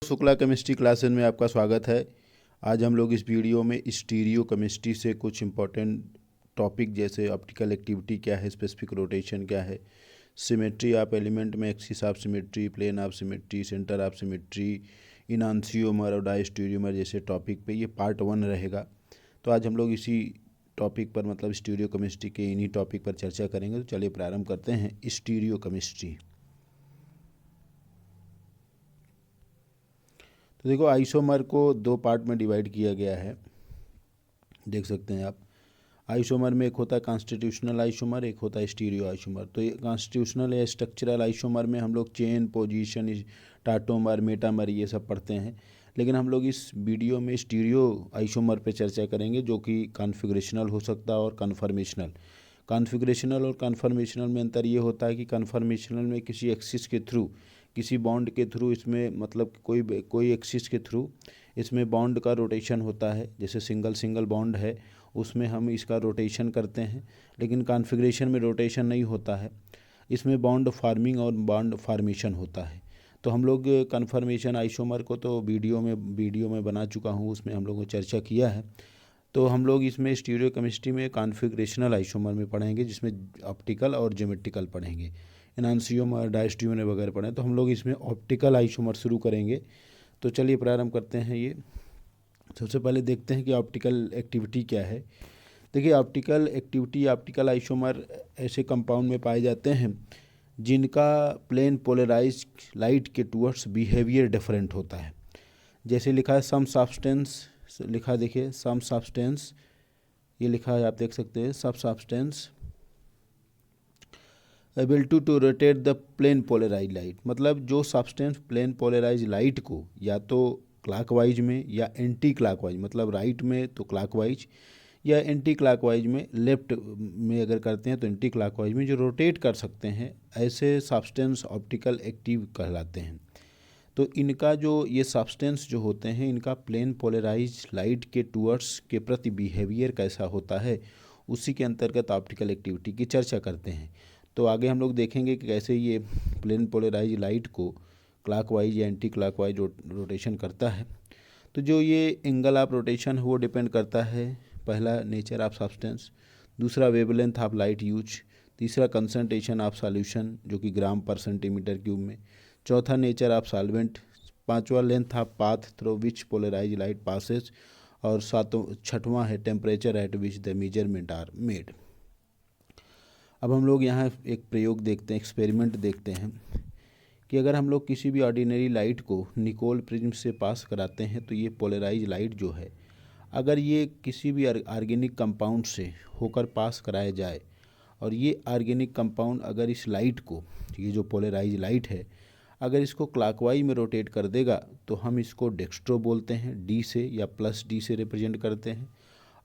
Shukla chemistry classes में आपका स्वागत है। आज हम लोग इस वीडियो में स्टीरियो केमिस्ट्री से कुछ इम्पोर्टेंट टॉपिक जैसे ऑप्टिकल एक्टिविटी क्या है, स्पेसिफिक रोटेशन क्या है, सिमेट्री ऑफ एलिमेंट में axis of symmetry, plane of symmetry, centre of symmetry, enantiomer और डायस्टीरियोमर जैसे टॉपिक पे ये पार्ट 1 रहेगा। तो आज हम लोग इसी टॉपिक पर मतलब स्टीरियो केमिस्ट्री के इन्हीं टॉपिक पर चर्चा करेंगे। तो चलिए प्रारंभ करते हैं स्टीरियो केमिस्ट्री। तो देखो, आइसोमर को 2 पार्ट में डिवाइड किया गया है, देख सकते हैं आप। आइसोमर में एक होता है कॉन्स्टिट्यूशनल आइसोमर, एक होता है स्टीरियो आइसोमर। तो ये कॉन्स्टिट्यूशनल या स्ट्रक्चरल आइसोमर में हम लोग चेन, पोजीशन, टाटोमर, मेटामर ये सब पढ़ते हैं। लेकिन हम लोग इस वीडियो में स्टीरियो आइसोमर पे चर्चा करेंगे, जो कि कॉन्फ़िगरेशनल हो सकता है और कन्फर्मेशनल। कॉन्फ़िगरेशनल और कन्फर्मेशनल में अंतर ये होता है कि कन्फर्मेशनल में किसी एक्सिस के थ्रू, किसी बॉन्ड के थ्रू, इसमें मतलब कोई एक्सिस के थ्रू इसमें बॉन्ड का रोटेशन होता है। जैसे सिंगल बॉन्ड है उसमें हम इसका रोटेशन करते हैं, लेकिन कॉन्फ़िगरेशन में रोटेशन नहीं होता है, इसमें बॉन्ड फार्मिंग और बॉन्ड फार्मेशन होता है। तो हम लोग कन्फर्मेशन आइसोमर को तो वीडियो में बना चुका हूँ, उसमें हम लोगों ने चर्चा किया है। तो हम लोग इसमें स्टीरियो केमिस्ट्री में कॉन्फ़िगरेशनल आइसोमर में पढ़ेंगे, जिसमें ऑप्टिकल और ज्योमेट्रिकल पढ़ेंगे, एनांसियोमर, डायस्ट्रियोमर वगैरह पढ़ें। तो हम लोग इसमें ऑप्टिकल आइसोमर शुरू करेंगे। तो चलिए प्रारंभ करते हैं। ये सबसे पहले देखते हैं कि ऑप्टिकल एक्टिविटी क्या है। देखिए, ऑप्टिकल एक्टिविटी, ऑप्टिकल आइसोमर ऐसे कंपाउंड में पाए जाते हैं जिनका प्लेन पोलराइज लाइट के टूवर्ड्स बिहेवियर डिफरेंट होता है। जैसे लिखा है सम सब्सटेंस, लिखा देखिए सम सब्सटेंस, ये लिखा है, आप देख सकते हैं सब substance able to rotate the plane polarise light. मतलब जो सब्सटेंस प्लेन पोलराइज लाइट को या तो क्लॉकवाइज में या एंटी क्लॉकवाइज, मतलब राइट में तो क्लॉकवाइज या एंटी क्लॉकवाइज में, लेफ्ट में अगर करते हैं तो एंटी क्लॉकवाइज में, जो रोटेट कर सकते हैं, ऐसे सब्सटेंस ऑप्टिकल एक्टिव कहलाते हैं। तो इनका जो ये सब्सटेंस जो होते हैं, इनका प्लेन पोलराइज लाइट के टूवर्ड्स के प्रति बिहेवियर कैसा होता है, उसी के अंतर्गत ऑप्टिकल एक्टिविटी की चर्चा करते हैं। तो आगे हम लोग देखेंगे कि कैसे ये प्लेन पोलराइज लाइट को क्लॉकवाइज या एंटी क्लॉकवाइज रोटेशन करता है। तो जो ये एंगल ऑफ रोटेशन है वो डिपेंड करता है, पहला नेचर ऑफ सब्सटेंस, दूसरा वेवलेंथ ऑफ लाइट यूज, तीसरा कंसंट्रेशन ऑफ सॉल्यूशन जो कि ग्राम पर सेंटीमीटर क्यूब में, चौथा नेचर ऑफ सॉल्वेंट, पांचवा length of path through which polarise light passes, और छठवां है temperature at which the measurement are made. अब हम लोग यहाँ एक प्रयोग देखते हैं, एक्सपेरिमेंट देखते हैं कि अगर हम लोग किसी भी ऑर्डिनरी लाइट को निकोल प्रिज्म से पास कराते हैं, तो ये पोलराइज लाइट जो है, अगर ये किसी भी ऑर्गेनिक कंपाउंड से होकर पास कराया जाए, और ये ऑर्गेनिक कंपाउंड अगर इस लाइट को, ये जो पोलराइज लाइट है, अगर इसको क्लॉकवाइज में रोटेट कर देगा, तो हम इसको डेक्स्ट्रो बोलते हैं, डी से या प्लस डी से रिप्रेजेंट करते हैं।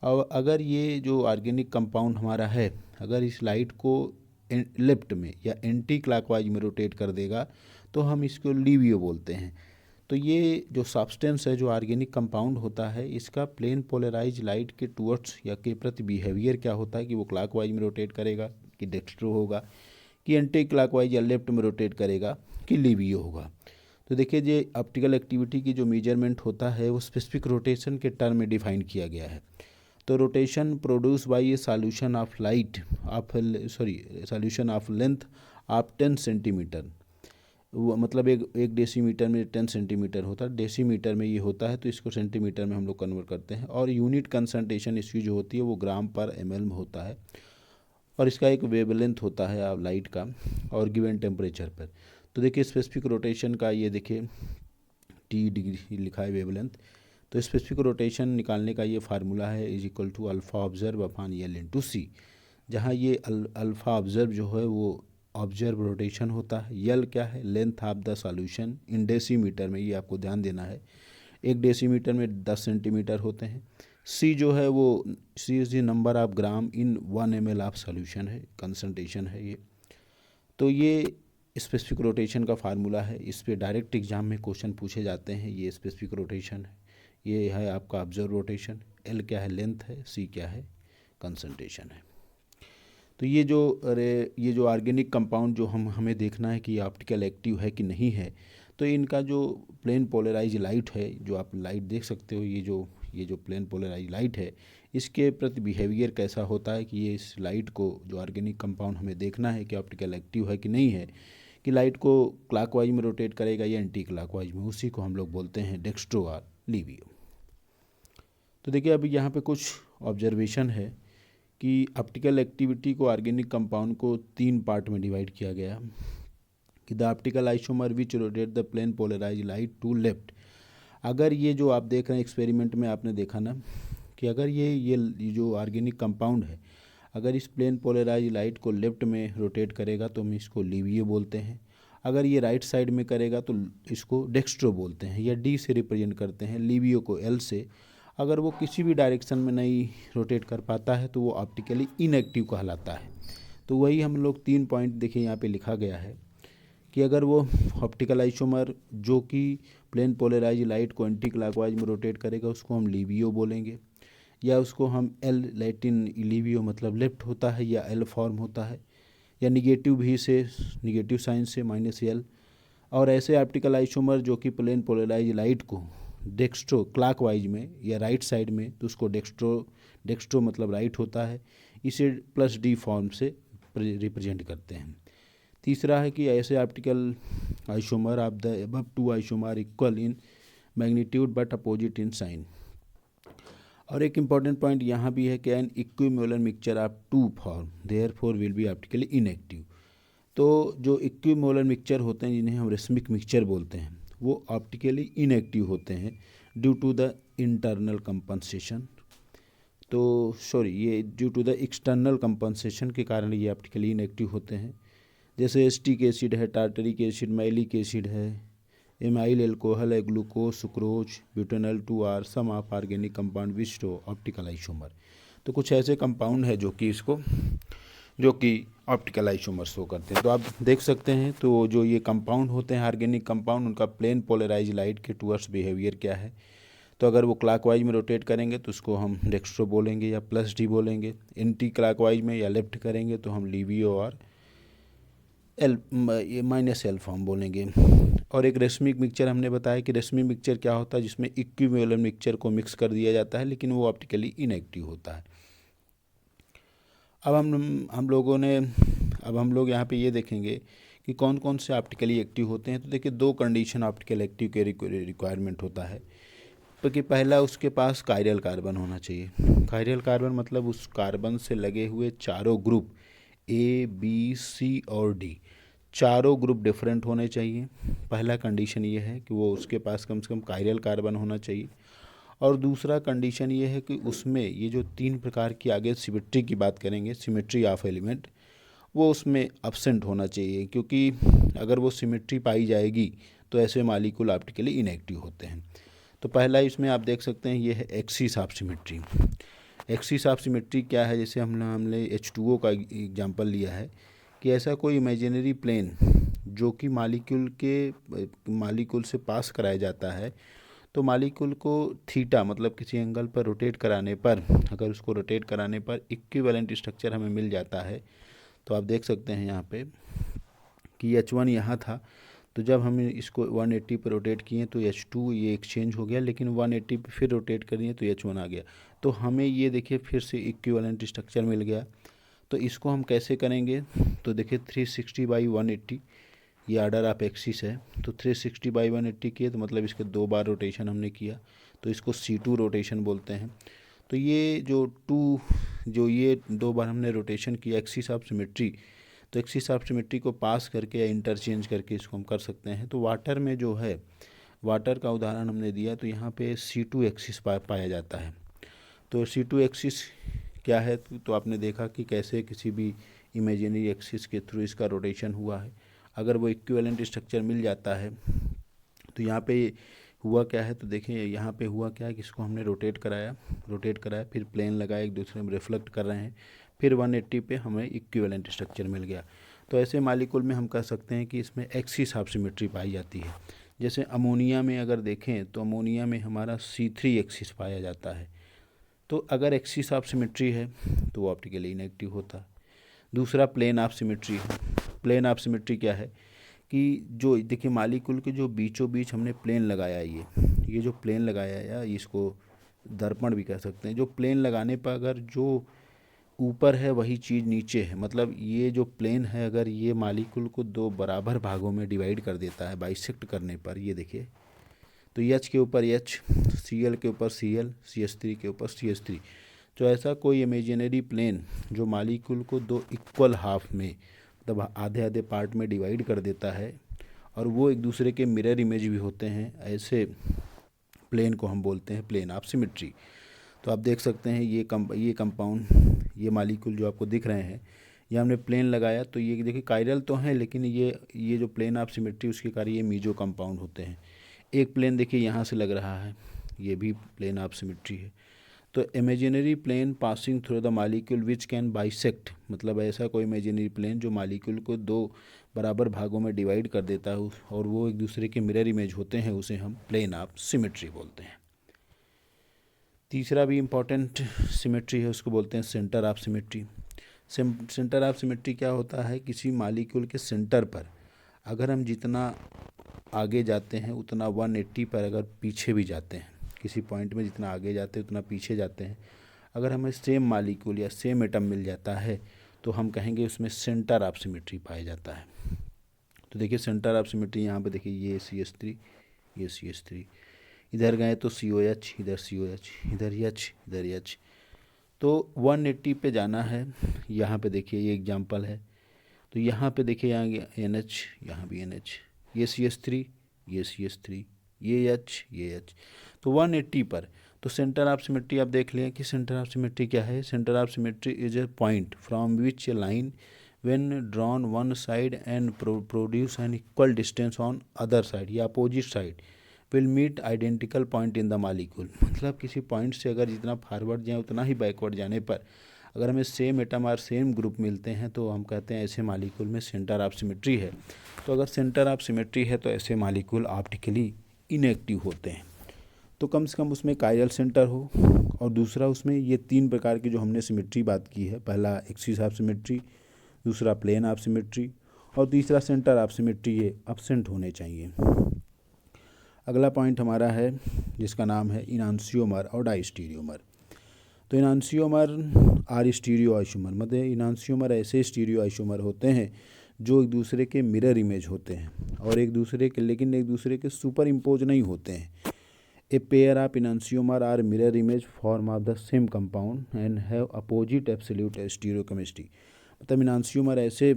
और अगर ये जो ऑर्गेनिक कंपाउंड हमारा है, अगर इस लाइट को लेफ्ट में या एंटी क्लॉकवाइज में रोटेट कर देगा, तो हम इसको लीवियो बोलते हैं। तो ये जो सब्सटेंस है, जो ऑर्गेनिक कंपाउंड होता है, इसका प्लेन पोलराइज लाइट के टूवर्ड्स या के प्रति बिहेवियर क्या होता है कि वो क्लॉकवाइज में रोटेट करेगा कि डेक्स्ट्रो होगा, कि एंटी क्लॉकवाइज या लेफ्ट में रोटेट करेगा कि लीवियो होगा। तो देखिए, ये ऑप्टिकल एक्टिविटी की जो मेजरमेंट होता है वो स्पेसिफिक रोटेशन के टर्म में डिफाइन किया गया है। तो rotation produce by A solution of light solution of length of 10 centimetre, वो मतलब एक डेसीमीटर में 10 सेंटीमीटर होता है, डेसीमीटर में ये होता है, तो इसको सेंटीमीटर में हम लोग कन्वर्ट करते हैं। और यूनिट कंसंट्रेशन इसकी जो होती है वो ग्राम पर ml में होता है, और इसका एक वेवलेंथ होता है आप लाइट का, और गिवन टेम्परेचर पर। तो देखिए स्पेसिफिक रोटेशन का ये देखिए टी डिग्री लिखा है वेवलेंथ। तो स्पेसिफिक रोटेशन निकालने का ये फार्मूला है, is equal to alpha observe upon L into C, जहाँ ये अल्फ़ा ऑब्जर्व जो है वो ऑब्जर्व रोटेशन होता है, यल क्या है, length of the solution in decimetre में, ये आपको ध्यान देना है, एक डेसीमीटर में 10 सेंटीमीटर होते हैं। सी जो है वो C is the number of gram in 1 ml of solution है, कंसंट्रेशन है ये। तो ये स्पेसिफिक रोटेशन का फार्मूला है, इस पे डायरेक्ट एग्जाम में क्वेश्चन पूछे जाते हैं। ये स्पेसिफिक रोटेशन है, ये है आपका ऑब्जर्व रोटेशन, एल क्या है, लेंथ है, सी क्या है, कंसंट्रेशन है। तो ये जो ऑर्गेनिक कंपाउंड जो हमें देखना है कि ऑप्टिकल एक्टिव है कि नहीं है, तो इनका जो प्लेन पोलराइज लाइट है, जो आप लाइट देख सकते हो, ये जो प्लेन पोलराइज लाइट है, इसके प्रति बिहेवियर कैसा होता है कि ये इस लाइट को, जो ऑर्गेनिक कंपाउंड हमें देखना है कि ऑप्टिकल एक्टिव है कि नहीं है, कि लाइट को क्लॉकवाइज में रोटेट करेगा या एंटी क्लॉकवाइज में, उसी को हम लोग बोलते हैं डेक्स्ट्रो और लीवियो। तो देखिए अभी यहाँ पे कुछ ऑब्जर्वेशन है कि ऑप्टिकल एक्टिविटी को ऑर्गेनिक कंपाउंड को 3 पार्ट में डिवाइड किया गया कि the optical isomer which rotate the plane polarise light to left. अगर ये जो आप देख रहे हैं एक्सपेरिमेंट में आपने देखा ना कि अगर ये जो ऑर्गेनिक कंपाउंड है, अगर इस प्लेन पोलराइज लाइट को लेफ्ट में रोटेट करेगा तो हम इसको लीवियो बोलते हैं। अगर ये राइट साइड में करेगा तो इसको डेक्स्ट्रो बोलते हैं, या डी से रिप्रेजेंट करते हैं, लीवियो को एल से। अगर वो किसी भी डायरेक्शन में नहीं रोटेट कर पाता है तो वो ऑप्टिकली इनएक्टिव कहलाता है। तो वही हम लोग 3 पॉइंट देखिए यहाँ पे लिखा गया है कि अगर वो ऑप्टिकल आइसोमर जो कि प्लेन पोलराइज लाइट को एंटी क्लॉकवाइज में रोटेट करेगा उसको हम लीवियो बोलेंगे, या उसको हम एल, लैटिन लीवियो मतलब लेफ्ट होता है या एल फॉर्म होता है, या निगेटिव भी से, निगेटिव साइन से -L। और ऐसे ऑप्टिकल आइसोमर जो कि प्लेन पोलराइज लाइट को डेक्स्ट्रो क्लॉकवाइज में या राइट साइड में, तो उसको डेक्स्ट्रो मतलब राइट होता है, इसे +D फॉर्म से रिप्रेजेंट करते हैं। तीसरा है कि ऐसे optical isomer of the above 2 isomer equal in magnitude but opposite in sign. और एक इम्पॉर्टेंट पॉइंट यहाँ भी है कि an equimolar mixture of 2 form therefore will be optically inactive. तो जो इक्विमोलर मिक्सचर होते हैं जिन्हें हम रेसमिक मिक्सचर बोलते हैं, वो ऑप्टिकली इनएक्टिव होते हैं due to the internal compensation. तो ये due to the external compensation के कारण ये ऑप्टिकली इनएक्टिव होते हैं। जैसे एसिटिक एसिड है, टार्टरिक एसिड, मैलिक एसिड है, एमाइल एल्कोहल है, glucose, sucrose, butanol 2R, some of organic compound which show optical isomer. तो कुछ ऐसे कंपाउंड है जो कि ऑप्टिकल आइसोमर शो करते हैं। तो आप देख सकते हैं, तो जो ये कंपाउंड होते हैं ऑर्गेनिक कंपाउंड, उनका प्लेन पोलराइज लाइट के टूवर्ड्स बिहेवियर क्या है। तो अगर वो क्लॉकवाइज में रोटेट करेंगे तो उसको हम डेक्स्ट्रो बोलेंगे या +D बोलेंगे, एंटी क्लॉकवाइज में या लेफ्ट करेंगे तो हम लीवियो और एल -L फॉर्म बोलेंगे। और एक रेसमिक मिक्सचर हमने बताया कि रेसमिक मिक्सचर क्या होता है, जिसमें इक्विवेलेंट मिक्सचर को मिक्स कर दिया जाता है लेकिन वो ऑप्टिकली इनएक्टिव होता है। अब हम लोग यहाँ पे ये देखेंगे कि कौन कौन से ऑप्टिकली एक्टिव होते हैं। तो देखिए 2 कंडीशन ऑप्टिकल एक्टिव के रिक्वायरमेंट होता है। तो कि पहला उसके पास कायरल कार्बन होना चाहिए। कायरल कार्बन मतलब उस कार्बन से लगे हुए चारों ग्रुप A, B, C और D, चारों ग्रुप डिफरेंट होने चाहिए। पहला कंडीशन ये है कि वो उसके पास कम से कम कायरल कार्बन होना चाहिए। और दूसरा कंडीशन ये है कि उसमें ये जो 3 प्रकार की, आगे सिमेट्री की बात करेंगे, सिमेट्री ऑफ एलिमेंट, वो उसमें एब्सेंट होना चाहिए, क्योंकि अगर वो सिमेट्री पाई जाएगी तो ऐसे मॉलिक्यूल ऑप्टिकली इनएक्टिव होते हैं। तो पहला इसमें आप देख सकते हैं ये है axis of symmetry. Axis of symmetry क्या है, जैसे हमने H2O का एग्जांपल लिया है कि ऐसा कोई इमेजिनरी प्लेन जो कि मॉलिक्यूल से पास कराया जाता है, तो मॉलिक्यूल को थीटा मतलब किसी एंगल पर रोटेट कराने पर, अगर उसको रोटेट कराने पर इक्विवेलेंट स्ट्रक्चर हमें मिल जाता है। तो आप देख सकते हैं यहाँ पे कि H1 यहाँ था, तो जब हम इसको 180 पर रोटेट किए तो H2 ये एक्सचेंज हो गया, लेकिन 180 पे फिर रोटेट करिए तो H1 आ गया। तो हमें ये देखिए फिर से इक्विवेलेंट स्ट्रक्चर मिल गया। तो इसको हम कैसे करेंगे, तो देखिए 360/180 ये ऑर्डर ऑफ एक्सिस है। तो 360/180 किए तो मतलब इसके 2 बार रोटेशन हमने किया, तो इसको C2 रोटेशन बोलते हैं। तो ये ये 2 बार हमने रोटेशन किया एक्सिस ऑफ सिमेट्री, तो एक्सिस ऑफ सिमेट्री को पास करके या इंटरचेंज करके इसको हम कर सकते हैं। तो वाटर में जो है, वाटर का उदाहरण हमने दिया, तो यहाँ पे C2 एक्सिस पाया जाता है। तो C2 एक्सिस क्या है, तो आपने देखा कि कैसे किसी भी इमेजिनरी एक्सिस के थ्रू इसका रोटेशन हुआ है। अगर वो इक्विवेलेंट स्ट्रक्चर मिल जाता है तो यहाँ पे हुआ क्या है, तो देखिए यहाँ पे हुआ क्या है कि इसको हमने रोटेट कराया, फिर प्लेन लगाया, एक दूसरे में रिफ्लेक्ट कर रहे हैं, फिर 180 पे हमें इक्विवेलेंट स्ट्रक्चर मिल गया। तो ऐसे मॉलिक्यूल में हम कह सकते हैं कि इसमें एक्सिस ऑफ सिमेट्री पाई जाती है। जैसे अमोनिया में अगर देखें तो अमोनिया में हमारा C3 एक्सिस पाया जाता है। तो अगर एक्सिस ऑफ सिमेट्री है तो वो ऑप्टिकली इनएक्टिव होता है। दूसरा प्लेन ऑफ सिमेट्री है। प्लेन ऑफ सिमेट्री क्या है कि जो देखिए मालिक्यूल के जो बीचों बीच हमने प्लेन लगाया है, ये जो प्लेन लगाया है, या इसको दर्पण भी कह सकते हैं, जो प्लेन लगाने पर अगर जो ऊपर है वही चीज़ नीचे है, मतलब ये जो प्लेन है अगर ये मालिक्यूल को दो बराबर भागों में डिवाइड कर देता है बाइसेक्ट करने पर, ये देखिए, तो एच के ऊपर एच, सी एल के ऊपर C L, C H three के ऊपर सी एच थ्री, तो ऐसा कोई इमेजिनरी प्लेन जो मालिक्यूल को दो इक्वल हाफ में, मतलब आधे आधे पार्ट में डिवाइड कर देता है और वो एक दूसरे के मिरर इमेज भी होते हैं, ऐसे प्लेन को हम बोलते हैं प्लेन ऑफ सिमेट्री। तो आप देख सकते हैं ये कंपाउंड, ये मालिक्यूल जो आपको दिख रहे हैं, ये हमने प्लेन लगाया तो ये देखिए कायरल तो हैं, लेकिन ये जो प्लेन ऑफ सिमेट्री उसके कारण ये मीजो कंपाउंड होते हैं। एक प्लेन देखिए यहाँ से लग रहा है, ये भी प्लेन ऑफ सिमेट्री है। तो imaginary plane passing through the molecule which can bisect, मतलब ऐसा कोई इमेजिनरी प्लेन जो मालिक्यूल को दो बराबर भागों में डिवाइड कर देता है और वो एक दूसरे के मिरर इमेज होते हैं, उसे हम प्लेन ऑफ सिमेट्री बोलते हैं। तीसरा भी इम्पॉर्टेंट सिमेट्री है, उसको बोलते हैं centre of symmetry. Centre of symmetry क्या होता है, किसी मालिक्यूल के सेंटर पर अगर हम जितना आगे जाते हैं उतना 180 पर अगर पीछे भी जाते हैं, किसी पॉइंट में जितना आगे जाते हैं उतना पीछे जाते हैं, अगर हमें सेम मालिक्यूल या सेम एटम मिल जाता है तो हम कहेंगे उसमें सेंटर ऑफ सिमेट्री पाया जाता है। तो देखिए सेंटर ऑफ सिमेट्री यहाँ पे देखिए, ये CH3, ये CH3, इधर गए तो COH, इधर COH, इधर H, इधर H, तो 180 पे जाना है। यहाँ पे देखिए ये एग्जांपल है, तो यहाँ पे देखिए यहाँ NH, यहाँ भी NH, ये CH3, ये CH3, ये H, ये H, तो 180 पर। तो सेंटर ऑफ सिमेट्री आप देख लें कि सेंटर ऑफ सिमेट्री क्या है। Centre of symmetry is a point from which A line when drawn one side and produce an equal distance on other side या opposite side will meet identical point in the molecule, मतलब किसी point से अगर जितना forward जाए उतना ही backward जाने पर अगर हमें सेम एटम और सेम ग्रुप मिलते हैं तो हम कहते हैं ऐसे मालिक्यूल में सेंटर ऑफ सिमेट्री है। तो अगर सेंटर ऑफ सिमेट्री है तो ऐसे मालिक्यूल ऑप्टिकली इनएक्टिव होते हैं। तो कम से कम उसमें कायरल सेंटर हो, और दूसरा उसमें ये तीन प्रकार की जो हमने सिमेट्री बात की है, पहला एक्सिस ऑफ सिमेट्री, दूसरा प्लेन ऑफ सिमेट्री, और तीसरा सेंटर ऑफ सिमेट्री, ये एब्सेंट होने चाहिए। अगला पॉइंट हमारा है जिसका नाम है इनांसियोमर और डाइस्टीरियोमर। तो इनांसियोमर आर स्टीरियो आइसोमर, मतलब इनांसियोमर ऐसे स्टीरियो आइसोमर होते हैं जो एक दूसरे के मिरर इमेज होते हैं और एक दूसरे के, लेकिन एक दूसरे के सुपर इम्पोज नहीं होते हैं। A pair of enantiomer are mirror image form of the same compound and have opposite absolute stereochemistry, मतलब इनांसियोमर ऐसे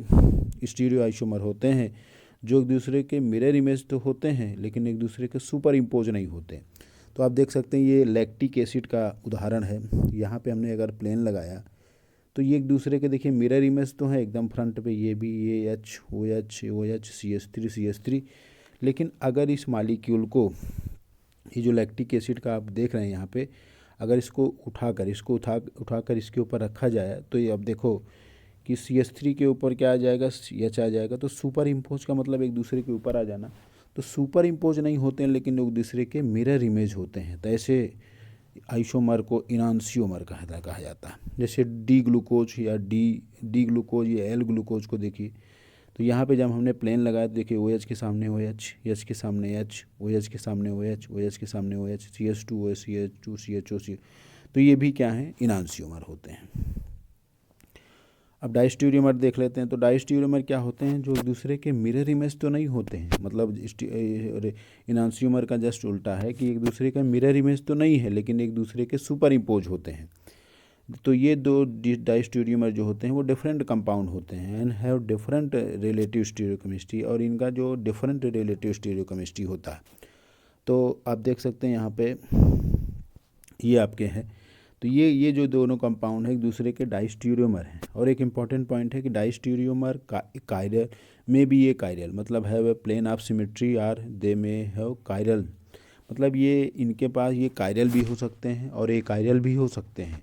स्टीरियो आइसोमर होते हैं जो एक दूसरे के मिरर इमेज तो होते हैं लेकिन एक दूसरे के सुपर इम्पोज नहीं होते। तो आप देख सकते हैं ये लैक्टिक एसिड का उदाहरण है। यहाँ पे हमने अगर प्लेन लगाया तो ये एक दूसरे के देखिए मिरर इमेज तो है एकदम फ्रंट पे, ये भी ये H OH OH CH3 CH3, लेकिन अगर इस मालिक्यूल को, ये जो लैक्टिक एसिड का आप देख रहे हैं यहाँ पे, अगर इसको उठाकर इसके ऊपर रखा जाए तो ये अब देखो कि CH3 के ऊपर क्या आ जाएगा, H आ जाएगा। तो सुपर इम्पोज का मतलब एक दूसरे के ऊपर आ जाना। तो सुपर इम्पोज नहीं होते हैं लेकिन एक दूसरे के मिरर इमेज होते हैं, तो ऐसे आइसोमर को इनांसियोमर कहा जाता है। जैसे डी ग्लूकोज या डी ग्लूकोज या एल ग्लूकोज को देखिए, तो यहाँ पे जब हमने प्लेन लगाया तो देखिए OH के सामने OH, H के सामने H, OH के सामने OH, OH के सामने OH, CH2 OH, CH2 CHO, तो ये भी क्या है, इनांसियोमर होते हैं। अब डाइस्टीरियोमर देख लेते हैं। तो डाइस्टीरियोमर क्या होते हैं, जो एक दूसरे के मिरर इमेज तो नहीं होते हैं, मतलब इनांसियोमर का जस्ट उल्टा है कि एक दूसरे का मिरर इमेज तो नहीं है लेकिन एक दूसरे के सुपर इम्पोज होते हैं। तो ये दो डाइस्टीरियोमर जो होते हैं वो डिफरेंट कंपाउंड होते हैं and have different relative stereochemistry, और इनका जो डिफरेंट रिलेटिव स्टीरियोकेमिस्ट्री होता है। तो आप देख सकते हैं यहाँ पे ये आपके हैं। तो ये जो दोनों कंपाउंड है एक दूसरे के डाइस्टीरियोमर हैं। और एक इम्पॉर्टेंट पॉइंट है कि डाइस्टीरियोमर कायरल में भी ये कायरल, मतलब have a plane of symmetry are they may have chiral, मतलब ये इनके पास ये कायरल भी हो सकते हैं और ए कायरल भी हो सकते हैं।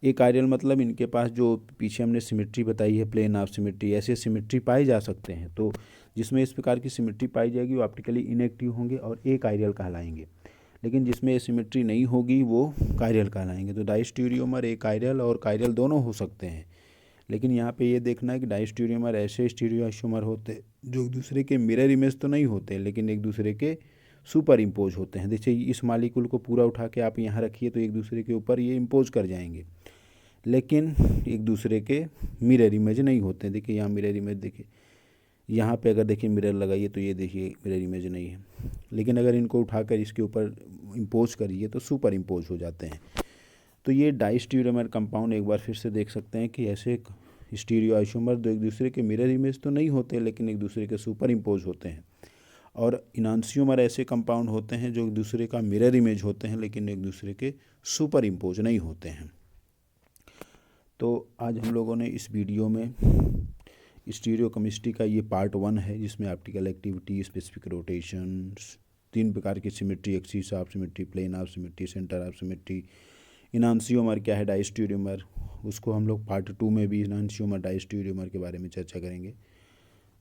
ए कायरल मतलब इनके पास जो पीछे हमने सिमेट्री बताई है प्लेन ऑफ सिमेट्री, ऐसे सिमेट्री पाए जा सकते हैं। तो जिसमें इस प्रकार की सिमेट्री पाई जाएगी वो ऑप्टिकली इनएक्टिव होंगे और ए कायरल कहलाएंगे, लेकिन जिसमें सिमेट्री नहीं होगी वो कायरल कहलाएंगे। तो डाइस्टीरियोमर ए कायरल और कायरल दोनों हो सकते हैं, लेकिन यहाँ पे ये देखना है कि डायस्टीरियोमर ऐसे स्टीरियोआइसोमर होते हैं जो एक दूसरे के मिरर इमेज तो नहीं होते, लेकिन एक दूसरे के सुपर इम्पोज होते हैं। जैसे इस मालिक्यूल को पूरा उठा के आप यहाँ रखिए तो एक दूसरे के ऊपर ये इम्पोज कर जाएंगे, लेकिन एक दूसरे के मिरर इमेज नहीं होते हैं। देखिए यहाँ मिरर इमेज, देखिए यहाँ पे अगर देखिए मिरर लगाइए तो ये देखिए मिरर इमेज नहीं है, लेकिन अगर इनको उठाकर इसके ऊपर इम्पोज करिए तो सुपर इम्पोज हो जाते हैं। तो ये डायस्टीरियोमर कंपाउंड एक बार फिर से देख सकते हैं कि ऐसे स्टीरियोआइसोमर जो एक दूसरे के मिरर इमेज तो नहीं होते, लेकिन एक दूसरे के सुपर इम्पोज होते हैं। और इनांसियोमर ऐसे कंपाउंड होते हैं जो एक दूसरे का मिरर इमेज होते हैं, लेकिन एक दूसरे के सुपर इम्पोज नहीं होते हैं। तो आज हम लोगों ने इस वीडियो में स्टीरियोकेमिस्ट्री का ये पार्ट 1 है, जिसमें ऑप्टिकल एक्टिविटी, स्पेसिफिक रोटेशंस, 3 प्रकार की symmetry, axis of symmetry, plane of symmetry, centre of symmetry, enantiomer क्या है, डायस्टीरियोमर, उसको हम लोग पार्ट 2 में भी इनांसियोमर डायस्टीरियोमर के बारे में चर्चा करेंगे।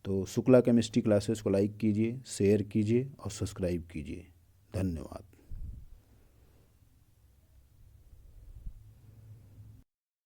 तो शुक्ला केमिस्ट्री क्लासेस को लाइक कीजिए, शेयर कीजिए और सब्सक्राइब कीजिए। धन्यवाद।